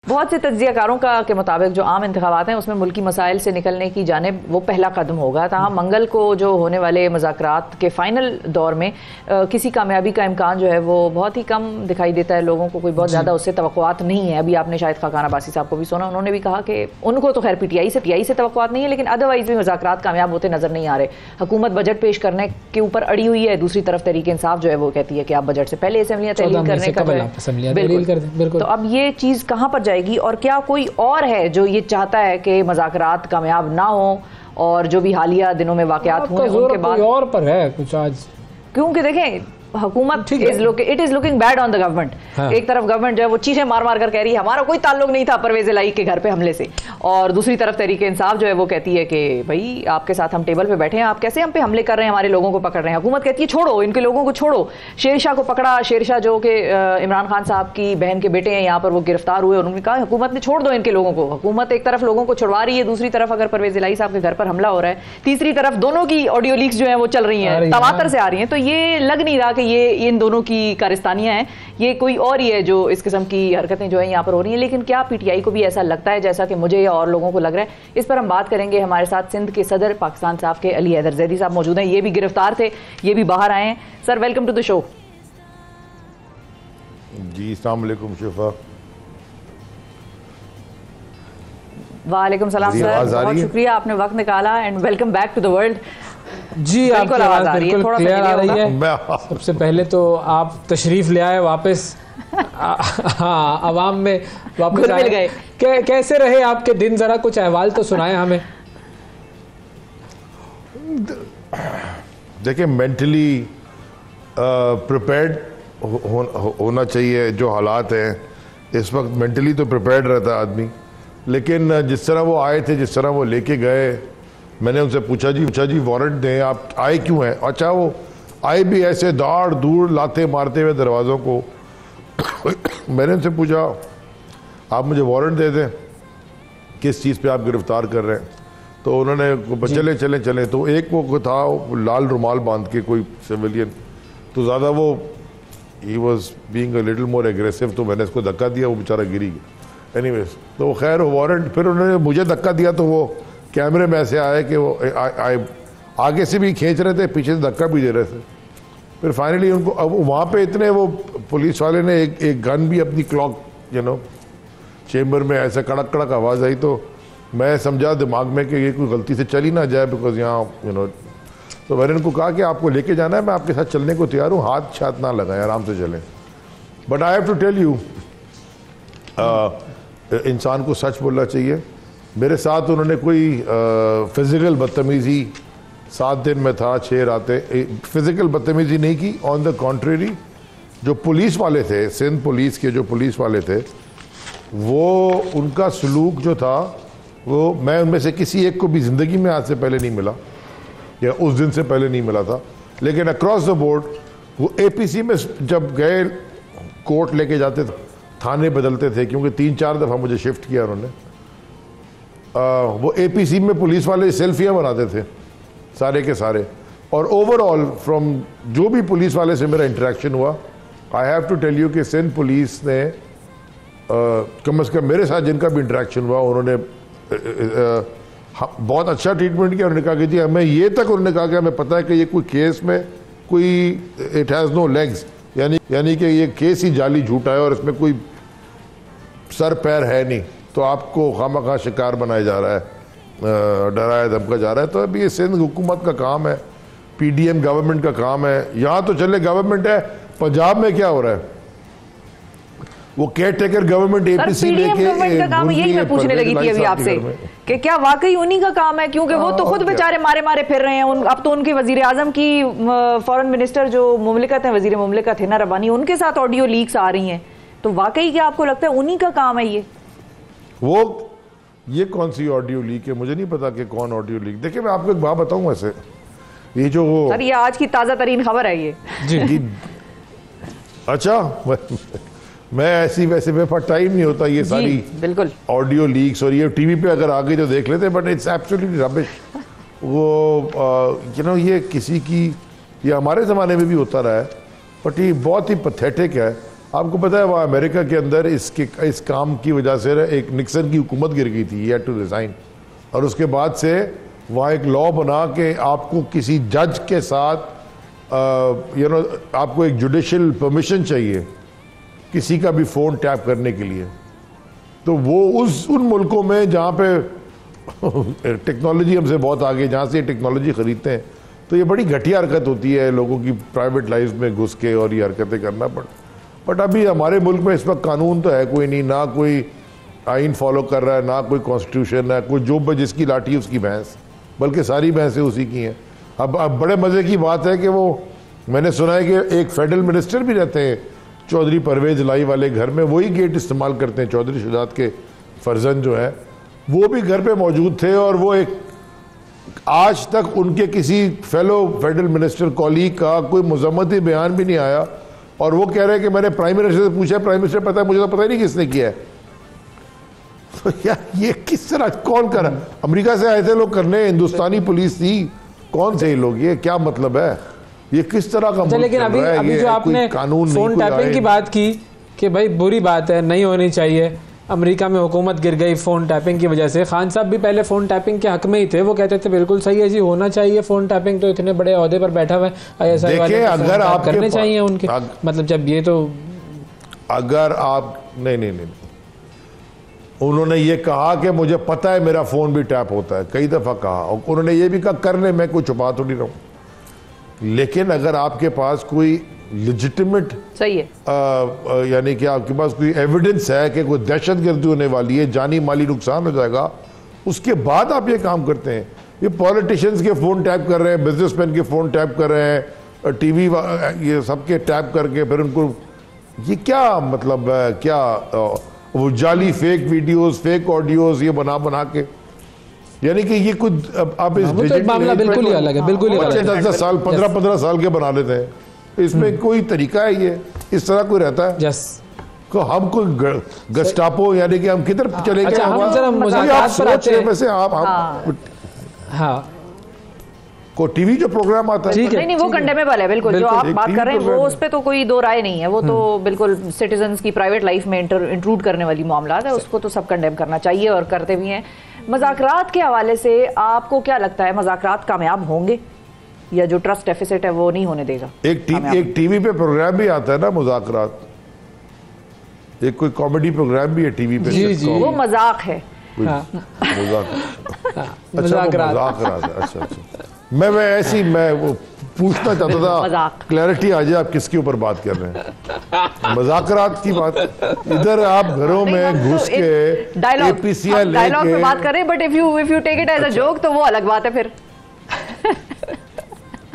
बहुत से तज्जियाकारों के मुताबिक जो आम इंतखाबात हैं उसमें मुल्की मसाइल से निकलने की जानिब वो पहला कदम होगा। ताहम मंगल को जो होने वाले मुज़ाकरात के फ़ाइनल दौर में किसी कामयाबी का इम्कान जो है वो बहुत ही कम दिखाई देता है। लोगों को कोई बहुत ज़्यादा उससे तवक्कुआत नहीं है। अभी आपने शायद खाकान अब्बासी साहब को भी सुना, उन्होंने भी कहा कि उनको तो खैर पीटीआई से तवक्कुआत नहीं है, लेकिन अदरवाइज़ भी मुज़ाकरात कामयाब होते नज़र नहीं आ रहे। हुकूमत बजट पेश करने के ऊपर अड़ी हुई है, दूसरी तरफ तहरीक इंसाफ जो है वो कहती है कि आप बजट से पहले असेंबलियाँ तहलील करने का। तो अब ये चीज़ कहाँ पर जाएगी और क्या कोई और है जो ये चाहता है कि मुज़ाकरात कामयाब ना हो और जो भी हालिया दिनों में वाक़यात हुए उनके बाद और पर है कुछ आज? क्योंकि देखें हुकूमत it is looking bad on the government. एक तरफ गवर्नमेंट जो है वो चीखें मार मार कर कह रही है हमारा कोई ताल्लुक नहीं था परवेज इलाही के घर पे हमले से, और दूसरी तरफ तहरीक इंसाफ जो है वो कहती है कि भाई आपके साथ हम टेबल पे बैठे हैं, आप कैसे हम पे हमले कर रहे हैं, हमारे लोगों को पकड़ रहे हैं। हुकूमत कहती है छोड़ो इनके लोगों को, छोड़ो। शेरशाह को पकड़ा, शेरशाह जो कि इमरान खान साहब की बहन के बेटे हैं, यहाँ पर वो गिरफ्तार हुए, उन्होंने कहा हुकूमत ने छोड़ दो इनके लोगों को। हुकूमत एक तरफ लोगों को छुड़वा रही है, दूसरी तरफ अगर परवेज इलाही साहब के घर पर हमला हो रहा है, तीसरी तरफ दोनों की ऑडियो लीक्स जो है वो चल रही हैं, तवातर से आ रही हैं। तो ये लग नहीं रहा कि ये इन दोनों की कारिस्तानियां हैं, ये कोई और ही है जो इस किस्म की हरकतें जो है यहाँ पर हो रही हैं। लेकिन क्या पीटीआई को भी ऐसा लगता है जैसा कि मुझे या और लोगों को लग रहा है? इस पर हम बात करेंगे। हमारे साथ सिंध के सदर पाकिस्तान साफ के अली हैदर जैदी साहब मौजूद हैं, ये भी गिरफ्तार थे, ये भी बाहर आए हैं। Sir welcome to the show. जी अस्सलाम वालेकुम शिफा। वालेकुम सलाम सर, बहुत शुक्रिया आपने वक्त निकाला and welcome back to the world. जी आपकी आवाज़ बिल्कुल क्लियर आ रही है। सबसे पहले तो आप तशरीफ ले आए वापस, हाँ आवाम में वापस मिल गए। कैसे रहे आपके दिन, जरा कुछ अहवाल तो सुनाए हमें। देखिए मेंटली प्रिपेयर्ड होना चाहिए। जो हालात हैं इस वक्त मेंटली तो प्रिपेयर्ड रहता है आदमी, लेकिन जिस तरह वो आए थे, जिस तरह वो लेके गए, मैंने उनसे पूछा जी वारंट दें, आप आए क्यों हैं? अच्छा वो आए भी ऐसे दाड़ दूर लाते मारते हुए दरवाज़ों को। मैंने उनसे पूछा आप मुझे वारंट दे दें, किस चीज़ पे आप गिरफ़्तार कर रहे हैं? तो उन्होंने चले तो एक वो था लाल रुमाल बांध के कोई सिविलियन, तो ज़्यादा वो he was being a little more aggressive, तो मैंने उसको धक्का दिया, वो बेचारा गिरी गया। एनीवेज तो खैर वारंट, फिर उन्होंने मुझे धक्का दिया तो वो कैमरे में ऐसे आया कि वो आगे से भी खींच रहे थे, पीछे से धक्का भी दे रहे थे। फिर फाइनली उनको अब वहाँ पे इतने वो पुलिस वाले ने एक गन भी अपनी क्लॉक चेम्बर में ऐसे कड़क कड़क आवाज़ आई, तो मैं समझा दिमाग में कि ये कोई गलती से चली ना जाए, बिकॉज यहाँ तो मैंने उनको कहा कि आपको लेके जाना है, मैं आपके साथ चलने को तैयार हूँ, हाथ छात ना लगाएं, आराम से चलें। But I have to tell you, इंसान को सच बोलना चाहिए। मेरे साथ उन्होंने कोई फिज़िकल बदतमीज़ी 7 दिन में था, 6 रातें फिज़िकल बदतमीज़ी नहीं की। ऑन द कॉन्ट्रेरी जो पुलिस वाले थे, सिंध पुलिस के जो पुलिस वाले थे, वो उनका सलूक जो था वो मैं उनमें से किसी एक को भी ज़िंदगी में आज से पहले नहीं मिला या उस दिन से पहले नहीं मिला था। लेकिन अक्रॉस द बोर्ड वो एपीसी में जब गए कोर्ट लेके जाते थे, थाने बदलते थे, क्योंकि 3-4 दफ़ा मुझे शिफ्ट किया उन्होंने। वो एपीसी में पुलिस वाले सेल्फियाँ बनाते थे सारे के सारे। और ओवरऑल फ्रॉम जो भी पुलिस वाले से मेरा इंटरेक्शन हुआ, I have to tell you कि सिंध पुलिस ने कम से कम मेरे साथ जिनका भी इंटरेक्शन हुआ, उन्होंने बहुत अच्छा ट्रीटमेंट किया। उन्होंने कहा कि जी हमें ये तक, उन्होंने कहा कि हमें पता है कि ये कोई केस में कोई इट हैज़ नो लेग्स, यानी कि ये केस ही जाली झूठा है और इसमें कोई सर पैर है नहीं, तो आपको खामखा शिकार बनाया जा रहा है, डराया धमका जा रहा है। तो अभी ये सिंध हुकूमत का काम है, पीडीएम गवर्नमेंट का काम है। यहाँ तो चले गवर्नमेंट है, पंजाब में क्या हो रहा है? वो केयर टेकर गवर्नमेंट एपीसी लेके गवर्नमेंट का काम है। यही मैं पूछने लगी थी अभी आपसे कि क्या वाकई उन्हीं का काम है? क्योंकि वो तो खुद बेचारे मारे मारे फिर रहे हैं। अब तो उनके वजीर आजम की फॉरेन मिनिस्टर जो मुमलिकत है, वजीर मुमलिकत हिना रब्बानी, उनके साथ ऑडियो लीक्स आ रही हैं। तो वाकई क्या आपको लगता है उन्हीं का काम है ये? ये कौन सी ऑडियो लीक है? मुझे नहीं पता कि कौन ऑडियो लीक। देखिए मैं आपको एक बात बताऊं, ऐसे ये जो वो सर ये आज की ताज़ा तरीन खबर है ये जी अच्छा मैं ऐसी वैसे मेरे पास टाइम नहीं होता ये सारी बिल्कुल ऑडियो लीक्स, और ये टीवी पे अगर आ गई तो देख लेते, बट इट्स एब्सोल्युटली रबिश। वो ये किसी की, ये हमारे ज़माने में भी होता रहा है, बट ये बहुत ही पैथेटिक है आपको पता है वहाँ अमेरिका के अंदर इस काम की वजह से एक निक्सन की हुकूमत गिर गई थी, ये टू रिज़ाइन, और उसके बाद से वहाँ एक लॉ बना कि आपको किसी जज के साथ आपको एक जुडिशल परमिशन चाहिए किसी का भी फ़ोन टैप करने के लिए। तो वो उन मुल्कों में जहाँ पे टेक्नोलॉजी हमसे बहुत आगे, जहाँ से टेक्नोलॉजी ख़रीदते हैं, तो ये बड़ी घटिया हरकत होती है लोगों की प्राइवेट लाइफ में घुस के और ये हरकतें करना बट अभी हमारे मुल्क में इस वक्त कानून तो है कोई नहीं, ना कोई आइन फॉलो कर रहा है, ना कोई कॉन्स्टिट्यूशन है, कोई जो जिसकी लाठी उसकी भैंस, बल्कि सारी भैंसें उसी की हैं। अब बड़े मज़े की बात है कि वो मैंने सुना है कि एक फेडरल मिनिस्टर भी रहते हैं चौधरी परवेज लाई वाले घर में, वही गेट इस्तेमाल करते हैं, चौधरी शुजात के फर्जंद जो है वो भी घर पे मौजूद थे, और वो एक आज तक उनके किसी फेलो फेडरल मिनिस्टर कॉलीग का कोई मजम्मती बयान भी नहीं आया, और वो कह रहे हैं कि मैंने प्राइम मिनिस्टर से पूछा, प्राइम मिनिस्टर पता है मुझे तो पता ही नहीं किसने किया है। तो यार ये किस तरह कौन कर रहा है? अमेरिका से आए थे लोग करने, हिंदुस्तानी पुलिस थी, कौन से लोग, ये क्या मतलब है, ये किस तरह का? लेकिन अभी जो आपने फोन टैपिंग की बात की कि भाई बुरी बात है, नहीं होनी चाहिए, अमेरिका में हुकूमत गिर गई फ़ोन टैपिंग की वजह से। खान साहब भी पहले फ़ोन टैपिंग के हक में ही थे, वो कहते थे बिल्कुल सही है जी, होना चाहिए फ़ोन टैपिंग, तो इतने बड़े ओहदे पर बैठा हुआ है ISI वाले, अगर आप करने चाहिए उनके, मतलब जब ये तो अगर आप नहीं उन्होंने ये कहा कि मुझे पता है मेरा फ़ोन भी टैप होता है, कई दफ़ा कहा, और उन्होंने ये भी कहा करने मैं कोई छुपा तो नहीं रहा हूँ, लेकिन अगर आपके पास कोई लेजिटिमेट सही है यानी कि आपके पास कोई एविडेंस है कि कोई दहशतगर्दी होने वाली है, जानी माली नुकसान हो जाएगा, उसके बाद आप ये काम करते हैं। ये पॉलिटिशियंस के फ़ोन टैप कर रहे हैं, बिजनेसमैन के फ़ोन टैप कर रहे हैं, टीवी ये सबके टैप करके फिर उनको, ये क्या मतलब है? क्या वो जाली फेक वीडियोस, फेक ऑडियोज ये बना के, यानी कि ये कुछ आप इस तो मामला बिल्कुल ही अलग है, बिल्कुल ही बच्चे 10 साल 15 साल के बना लेते हैं, इसमें कोई तरीका है ये? इस तरह कोई रहता है? को हम कोई गस्टापो, यानी कि हम किधर चले गए? वैसे आप हाँ को टीवी जो प्रोग्राम आता है, नहीं वो कंडेमेबल है, बिल्कुल जो आप बात कर रहे हैं वो उस पर तो कोई दो राय नहीं है, वो तो बिल्कुल सिटीजन्स की प्राइवेट लाइफ में इंट्रूड करने वाली मामला है, उसको तो सब कंडेम करना चाहिए और करते भी हैं। मज़ाकरात के हवाले से आपको क्या लगता है, मज़ाकरात कामयाब होंगे या जो ट्रस्ट डेफिसिट है वो नहीं होने देगा? एक टीवी पे प्रोग्राम भी आता है ना मुज़ाकरात, एक कोई कॉमेडी प्रोग्राम भी है टीवी पे, वो मजाक है। अच्छा मैं ऐसी मैं वो पूछना चाहता था, क्लैरिटी आ जाए आप किसके ऊपर बात कर रहे हैं, मज़ाकरात की बात। इधर आप घरों में घुस के डायलॉग पे बात कर रहे हैं, but if you take it as a joke तो वो अलग बात है फिर।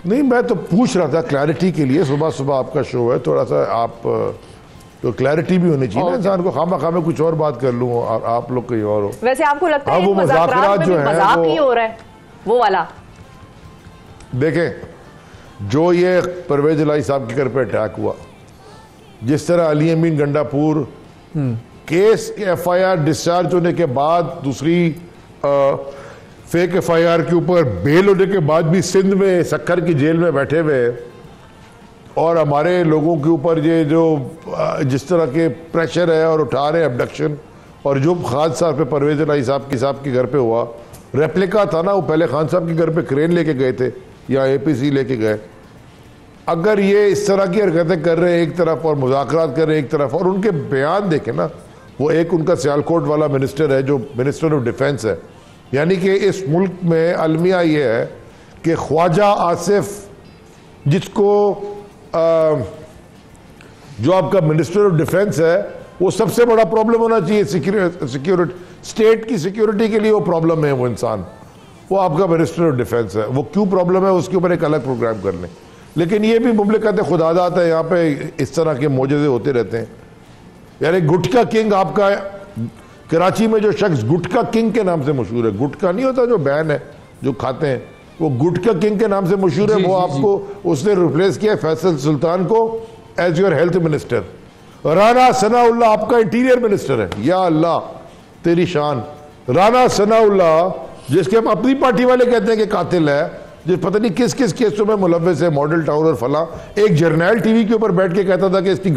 नहीं मैं तो पूछ रहा था क्लैरिटी के लिए, सुबह सुबह आपका शो है, थोड़ा सा आप तो क्लैरिटी भी होनी चाहिए ना इंसान को, खामा में कुछ और बात कर लूं और आप लोग कहीं और हो। वैसे आपको लगता है वो मज़ाकरात जो है मजाक ही हो रहा है वो वाला? देखें जो ये परवेज लाई साहब के घर पे अटैक हुआ, जिस तरह अली अमीन गंडापुर केस FIR डिस्चार्ज होने के बाद दूसरी फेक FIR के ऊपर बेल होने के बाद भी सिंध में सक्खर की जेल में बैठे हुए, और हमारे लोगों के ऊपर ये जो जिस तरह के प्रेशर है और उठा रहे अबडक्शन, और जो खान साहब पे परवेज लाई साहब के घर पे हुआ रेप्लिका था ना, वो पहले खान साहब के घर पे क्रेन लेके गए थे या APC लेके गए। अगर ये इस तरह की हरकतें कर रहे हैं एक तरफ और मुज़ाकरात कर रहे हैं एक तरफ, और उनके बयान देखें ना, वो एक उनका सियालकोट वाला मिनिस्टर है जो मिनिस्टर ऑफ डिफेंस है, यानी कि इस मुल्क में अलमिया ये है कि ख्वाजा आसिफ जिसको जो आपका मिनिस्टर ऑफ डिफेंस है वो सबसे बड़ा प्रॉब्लम होना चाहिए सिक्योरिटी, स्टेट की सिक्योरिटी के लिए वो प्रॉब्लम है वो इंसान, वो आपका मिनिस्टर ऑफ डिफेंस है। वो क्यों प्रॉब्लम है उसके ऊपर एक अलग प्रोग्राम कर लें, लेकिन ये भी मुमलिकत खुदादात है, यहाँ पे इस तरह के मोजज़े होते रहते हैं। यानी गुटका किंग आपका कराची में जो शख्स गुटका किंग के नाम से मशहूर है, गुटका नहीं होता जो बैन है जो खाते हैं, वो गुटका किंग के नाम से मशहूर है, वो आपको उसने रिप्लेस किया फैसल सुल्तान को as your health minister. Rana Sanaullah आपका इंटीरियर मिनिस्टर है, या अल्लाह तेरी शान। राना सनाउल्लाह जिसके अपनी पार्टी वाले कहते हैं कि कातिल है, जिस पता नहीं किस किस केसों में मुलव्वस है, मॉडल टाउन और फला, एक जर्नैल टीवी के ऊपर बैठ के कहता था कि इसकी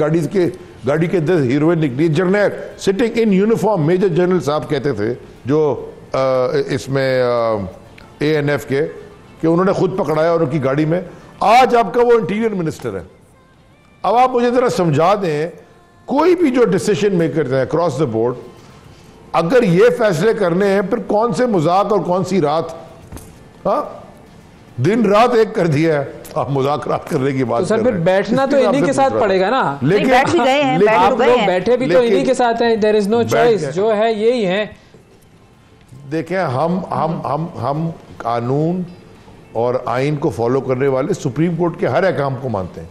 गाड़ी के 10 हीरोइन निकली, general sitting in uniform, major general साहब कहते थे जो इसमें ANF के, कि उन्होंने खुद पकड़ाया और उनकी गाड़ी में। आज आपका वो इंटीरियर मिनिस्टर है। अब आप मुझे जरा समझा दें, कोई भी जो डिसीजन मेकर है अक्रॉस द बोर्ड, अगर ये फैसले करने हैं, फिर कौन से मजाक और कौन सी रात? हाँ, दिन रात एक कर दिया है। आप मजाक रात करने की बात तो सर, फिर बैठना तो इन्हीं के साथ पड़ेगा ना। लेकिन बैठ भी गए हैं, आप लोग बैठे भी तो इन्हीं के साथ हैं। देयर इज नो चॉइस, जो है यही है। देखें, हम कानून और आइन को फॉलो करने वाले सुप्रीम कोर्ट के हर अहकाम को मानते हैं,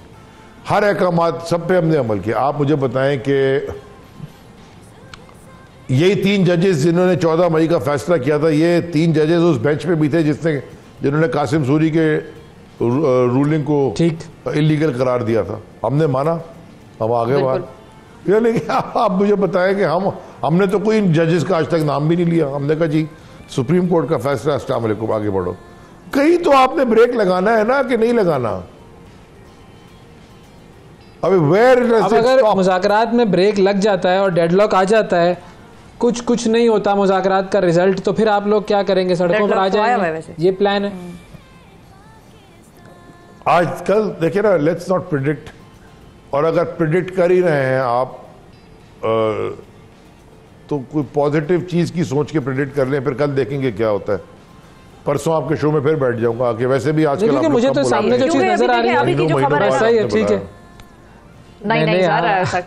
हर अहकाम सब पे हमने अमल किया। आप मुझे बताएं कि यही 3 जजेस जिन्होंने 14 मई का फैसला किया था, ये 3 जजेस उस बेंच पे भी थे जिन्होंने कासिम सूरी के रूलिंग को ठीक इलीगल करार दिया था। हमने माना, हम आगे बढ़। लेकिन आप मुझे बताएं कि हमने तो कोई जजेस का आज तक नाम भी नहीं लिया। हमने कहा जी सुप्रीम कोर्ट का फैसला, अस्सलाम वालेकुम, आगे बढ़ो। कहीं तो आपने ब्रेक लगाना है ना, कि नहीं लगाना? अब अगर मुज़ाकरात में ब्रेक लग जाता है और डेडलॉक आ जाता है, कुछ नहीं होता मुज़ाकरात का रिजल्ट, तो फिर आप लोग क्या करेंगे? सड़कों पर आ जाएंगे? ये प्लान है आजकल। देखिए ना, लेट्स नॉट प्रिडिक्ट, और अगर प्रिडिक्ट कर ही रहे हैं आप तो कोई पॉजिटिव चीज की सोच के प्रिडिक्ट कर लें, फिर कल देखेंगे क्या होता है। परसों आपके शो में फिर बैठ जाऊंगा आके। वैसे भी आजकल मुझे तो सामने जो चीज नजर आ रही है सही है, ठीक है। नहीं सर,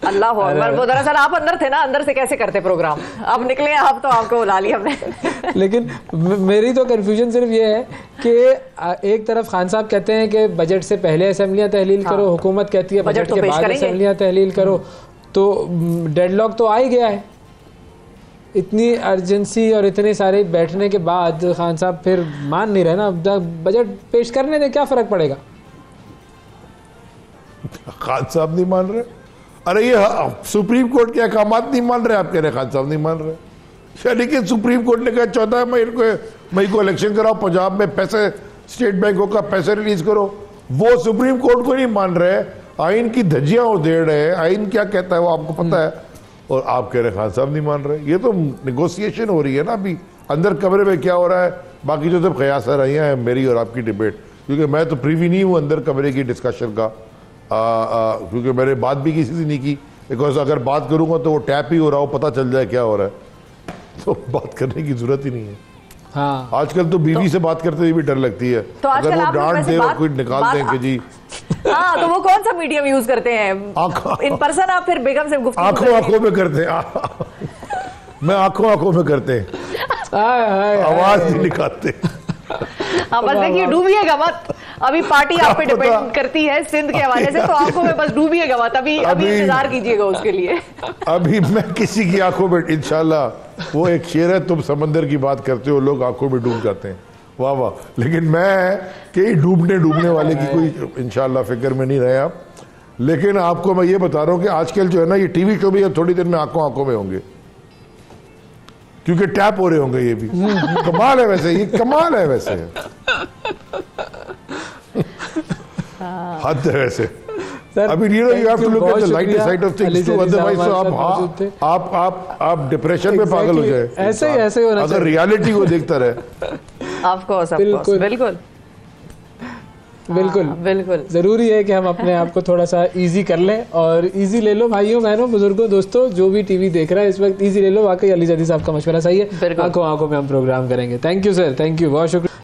अल्लाह हो अकबर। वो दरअसल आप अंदर थे ना, अंदर से कैसे करते प्रोग्राम, अब निकले आप तो आपको बुला लिया हमने। लेकिन मेरी तो कंफ्यूजन सिर्फ ये है कि एक तरफ खान साहब कहते हैं कि बजट से पहले असेंबलियां तहलील करो, हुकूमत कहती है बजट के बाद असेंबलियां तहलील करो, तो डेडलॉक तो आ ही गया है। इतनी अर्जेंसी और इतने सारे बैठने के बाद खान साहब फिर मान नहीं रहे ना। बजट पेश करने में क्या फर्क पड़ेगा? खान साहब नहीं मान रहे? अरे ये सुप्रीम कोर्ट के अहकाम नहीं मान रहे, आप कह रहे खान साहब नहीं मान रहे। लेकिन सुप्रीम कोर्ट ने कहा 14 मई को इलेक्शन कराओ, पंजाब में पैसे, स्टेट बैंकों का पैसे रिलीज करो। वो सुप्रीम कोर्ट को नहीं मान रहे, आइन की धज्जियां उधेड़ रहे हैं। आइन क्या कहता है वो आपको पता है, और आप कह रहे खान साहब नहीं मान रहे। ये तो नेगोशिएशन हो रही है ना अभी अंदर कमरे में क्या हो रहा है। बाकी जो सब कयास रही हैं मेरी और आपकी डिबेट, क्योंकि मैं तो प्रीवी नहीं हूँ अंदर कमरे की डिस्कशन का, क्योंकि मैंने बात भी किसी से नहीं की। बिकॉज अगर बात करूंगा तो वो टैप ही हो रहा हो, पता चल जाए क्या हो रहा है, तो बात करने की जरूरत ही नहीं है। हाँ। आजकल तो बीवी से बात करते हुए भी डर लगती है, तो अगर वो डांट दे और कोई निकाल दें कि जी। हाँ, तो वो कौन सा मीडियम यूज करते हैं? इन पर्सन आप फिर बेगम से गुफ्तगू आंखों में करते हैं। मैं आंखों में करते हैं, आवाज नहीं निकालते। हाँ, बस देखिए डूबिएगा मत। अभी पार्टी आप पे डिपेंड करती है सिंध के हवाले से, तो आंखों में बस डूबिएगा मत। अभी इंतजार कीजिएगा उसके लिए। अभी मैं किसी की आंखों में इंशाल्लाह, वो एक शेर है, तुम समंदर की बात करते हो, लोग आंखों में डूब जाते हैं, वाह वाह। लेकिन मैं कहीं डूबने वाले की कोई इंशाल्लाह फिक्र में नहीं रहे आप। लेकिन आपको मैं ये बता रहा हूँ कि आजकल जो है ना, ये टीवी शो भी थोड़ी देर में आंखों में होंगे, क्योंकि टैप हो रहे होंगे। ये भी कमाल है वैसे, ये कमाल है वैसे, हद है वैसे। अभी you have to look at the lighter side of things too, otherwise आप डिप्रेशन में पागल हो जाए। ऐसे ही होना चाहिए अगर रियलिटी को देखता रहे। ऑफ कोर्स बिल्कुल बिल्कुल जरूरी है कि हम अपने आप को थोड़ा सा इजी कर लें, और इजी ले लो भाइयों बहनों बुजुर्गों दोस्तों, जो भी टीवी देख रहा है इस वक्त इजी ले लो। वाकई अली जदी साहब का मशवरा सही है, आंखों में हम प्रोग्राम करेंगे। Thank you sir, thank you, बहुत शुक्रिया।